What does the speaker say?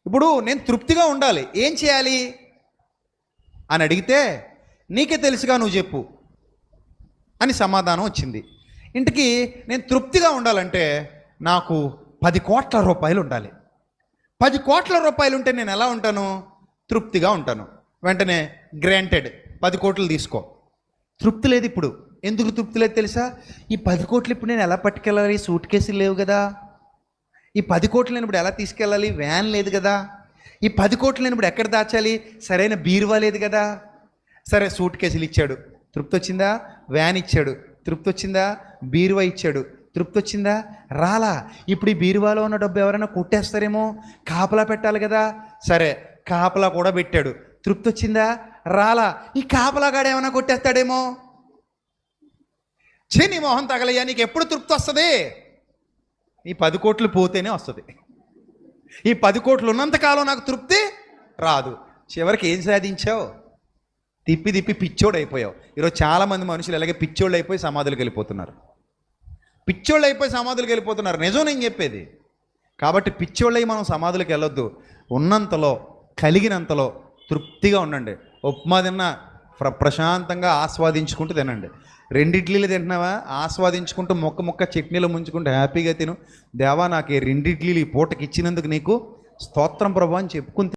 ఇప్పుడు నేను తృప్తిగా ఉండాలి, ఏం చేయాలి అని అడిగితే నీకే తెలుసుగా, నువ్వు చెప్పు అని సమాధానం వచ్చింది. ఇంటికి నేను తృప్తిగా ఉండాలంటే నాకు 10 కోట్ల రూపాయలు ఉండాలి. 10 కోట్ల రూపాయలు ఉంటే నేను ఎలా ఉంటాను? తృప్తిగా ఉంటాను. వెంటనే గ్రాంటెడ్, 10 కోట్లు తీసుకో. తృప్తి లేదు ఇప్పుడు. ఎందుకు తృప్తి లేదు తెలుసా? ఈ 10 కోట్లు ఇప్పుడు నేను ఎలా పట్టుకెళ్ళాలి? సూట్ కేసులు లేవు కదా. ఈ 10 కోట్లు నేను ఇప్పుడు ఎలా తీసుకెళ్ళాలి? వ్యాన్ లేదు కదా. ఈ 10 కోట్లు నేను ఇప్పుడు ఎక్కడ దాచాలి? సరైన బీరువా లేదు కదా. సరే, సూట్ కేసులు ఇచ్చాడు, తృప్తి వచ్చిందా? వ్యాన్ ఇచ్చాడు, తృప్తి వచ్చిందా? బీరువా ఇచ్చాడు, తృప్తి వచ్చిందా? రాలా. ఇప్పుడు ఈ బీరువాలో ఉన్న డబ్బు ఎవరైనా కొట్టేస్తారేమో, కాపలా పెట్టాలి కదా. సరే, కాపలా కూడా పెట్టాడు, తృప్తి వచ్చిందా? రాలా. ఈ కాపలాగాడు ఏమైనా కొట్టేస్తాడేమో. నీ మొహం తగలయ్యా, నీకు ఎప్పుడు తృప్తి వస్తుంది? ఈ 10 కోట్లు పోతేనే వస్తుంది. ఈ 10 కోట్లు ఉన్నంతకాలం నాకు తృప్తి రాదు. చివరికి ఏం సాధించావు? తిప్పి తిప్పి పిచ్చోడు అయిపోయావు. ఈరోజు చాలామంది మనుషులు ఇలాగే పిచ్చోళ్ళు అయిపోయి సమాధులకు వెళ్ళిపోతున్నారు. పిచ్చోళ్ళు అయిపోయి సమాధులకు వెళ్ళిపోతున్నారు. నిజం నేను చెప్పేది. కాబట్టి పిచ్చోళ్ళయి మనం సమాధులకు వెళ్ళొద్దు. ఉన్నంతలో, కలిగినంతలో తృప్తిగా ఉండండి. ఉప్మా తిన్నా ప్రశాంతంగా ఆస్వాదించుకుంటూ తినండి. 2 ఇడ్లీలు తింటున్నావా? ఆస్వాదించుకుంటూ మొక్క చట్నీలో ముంచుకుంటూ హ్యాపీగా తిను. దేవా, నాకు ఈ 2 ఇడ్లీలు ఈ పూటకి ఇచ్చినందుకు నీకు స్తోత్రం ప్రభు అని చెప్పుకుంటే